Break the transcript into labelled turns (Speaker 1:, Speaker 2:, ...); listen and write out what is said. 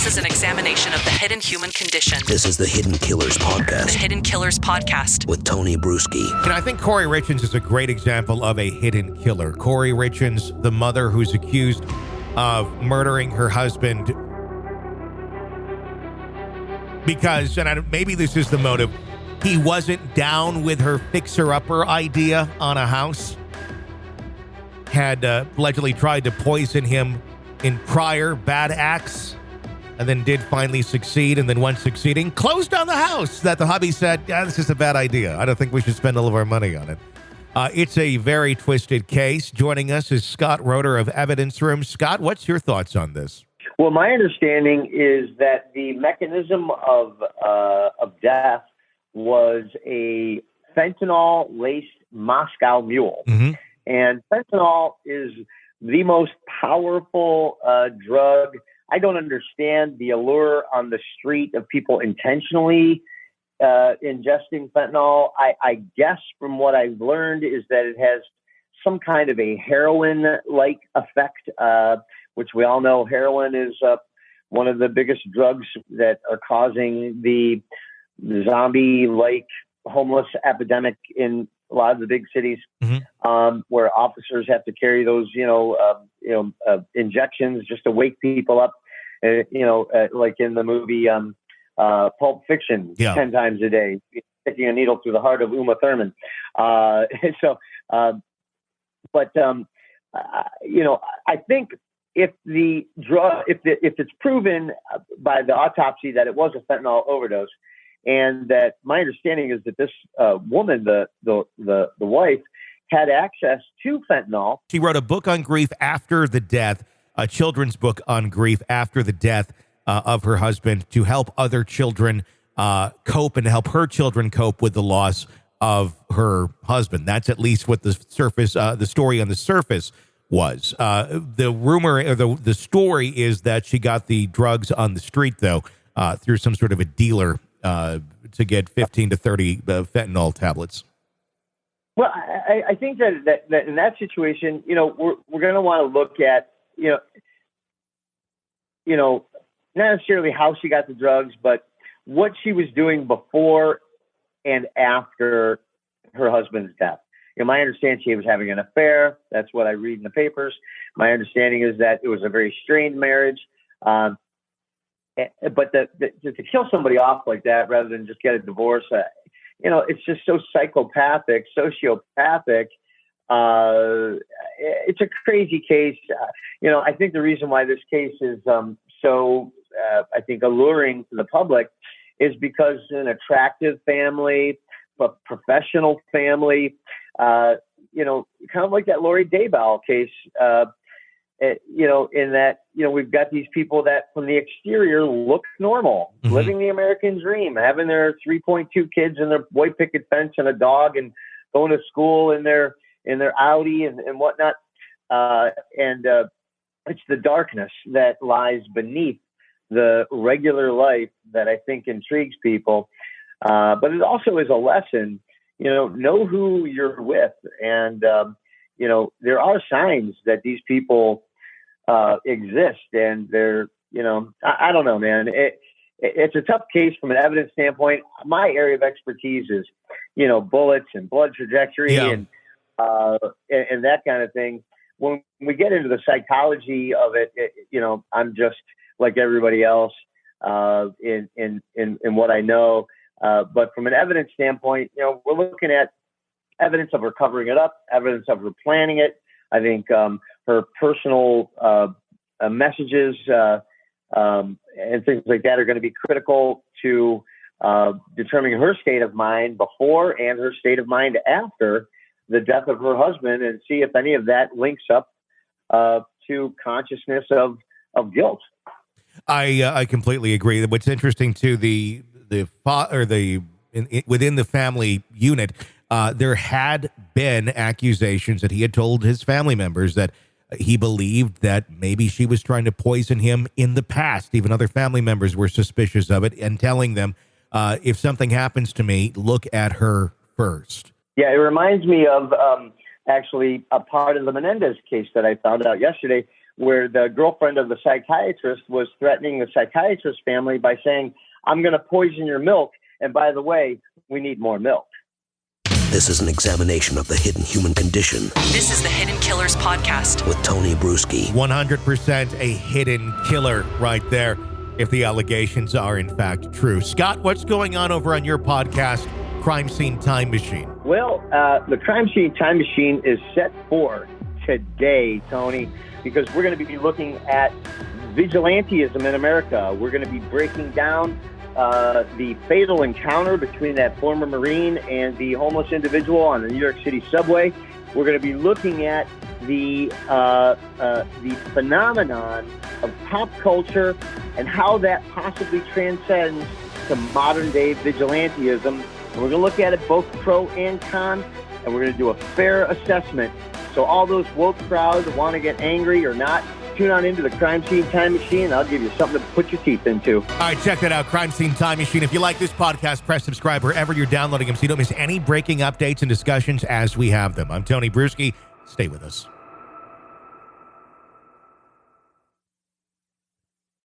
Speaker 1: This is an examination of the hidden human condition.
Speaker 2: This is the Hidden Killers Podcast.
Speaker 1: The Hidden Killers Podcast.
Speaker 2: With Tony Bruschi.
Speaker 3: And I think Kouri Richins is a great example of a hidden killer. Kouri Richins, the mother who's accused of murdering her husband because, and maybe this is the motive, he wasn't down with her fixer-upper idea on a house. Had allegedly tried to poison him in prior bad acts, and then did finally succeed, and then once succeeding, closed down the house that the hubby said, yeah, this is a bad idea. I don't think we should spend all of our money on it. It's a very twisted case. Joining us is Scott Roeder of Evidence Room. Scott, what's your thoughts on this?
Speaker 4: Well, my understanding is that the mechanism of death was a fentanyl-laced Moscow Mule.
Speaker 3: Mm-hmm.
Speaker 4: And fentanyl is the most powerful drug. I don't understand the allure on the street of people intentionally ingesting fentanyl. I guess from what I've learned is that it has some kind of a heroin-like effect, which we all know heroin is one of the biggest drugs that are causing the zombie-like homeless epidemic in a lot of the big cities, where officers have to carry those, injections just to wake people up, like in the movie Pulp Fiction, 10 times a day, sticking a needle through the heart of Uma Thurman. I think if the drug, if it's proven by the autopsy that it was a fentanyl overdose, and that my understanding is that this woman, the wife, had access to fentanyl.
Speaker 3: She wrote a book on grief after the death, a children's book on grief after the death of her husband, to help other children cope and help her children cope with the loss of her husband. That's at least what the story on the surface was. The rumor or the story is that she got the drugs on the street, though, through some sort of a dealer to get 15 to 30 fentanyl tablets.
Speaker 4: Well, I think that in that situation, we're going to want to look at, not necessarily how she got the drugs, but what she was doing before and after her husband's death. My understanding, she was having an affair. That's what I read in the papers. My understanding is that it was a very strained marriage. But to kill somebody off like that rather than just get a divorce, it's just so psychopathic, sociopathic. It's a crazy case. I think the reason why this case is I think, alluring to the public is because an attractive family, a professional family, kind of like that Lori Daybell case, in that, we've got these people that from the exterior look normal, living the American dream, having their 3.2 kids and their white picket fence and a dog and going to school in their Audi and whatnot. It's the darkness that lies beneath the regular life that I think intrigues people. But it also is a lesson, know who you're with. And, there are signs that these people exist, and they're, I don't know, man. It's a tough case from an evidence standpoint. My area of expertise is, bullets and blood trajectory and that kind of thing. When we get into the psychology of it, I'm just like everybody else in what I know. But from an evidence standpoint, we're looking at evidence of her covering it up, evidence of her planning it. I think her personal messages and things like that are going to be critical to determining her state of mind before and her state of mind after the death of her husband, and see if any of that links up to consciousness of guilt.
Speaker 3: I completely agree. What's interesting too, within the family unit, there had been accusations that he had told his family members that he believed that maybe she was trying to poison him in the past. Even other family members were suspicious of it and telling them, if something happens to me, look at her first.
Speaker 4: Yeah, it reminds me of actually a part of the Menendez case that I found out yesterday, where the girlfriend of the psychiatrist was threatening the psychiatrist's family by saying, I'm going to poison your milk. And by the way, we need more milk.
Speaker 2: This is an examination of the hidden human condition
Speaker 1: This is the Hidden Killers Podcast.
Speaker 2: with Tony Bruschi.
Speaker 3: 100% a hidden killer right there, if the allegations are in fact true. Scott, what's going on over on your podcast, Crime Scene Time Machine?
Speaker 4: Well, the Crime Scene Time Machine is set for today, Tony, because we're going to be looking at vigilantism in America. We're going to be breaking down the fatal encounter between that former Marine and the homeless individual on the New York City subway. We're going to be looking at the phenomenon of pop culture and how that possibly transcends to modern day vigilantism. And we're going to look at it both pro and con, and we're going to do a fair assessment. So all those woke crowds that want to get angry or not, tune on into the Crime Scene Time Machine. I'll give you something to put your teeth into.
Speaker 3: All right, check that out, Crime Scene Time Machine. If you like this podcast, press subscribe wherever you're downloading them so you don't miss any breaking updates and discussions as we have them. I'm Tony Bruschi. Stay with us.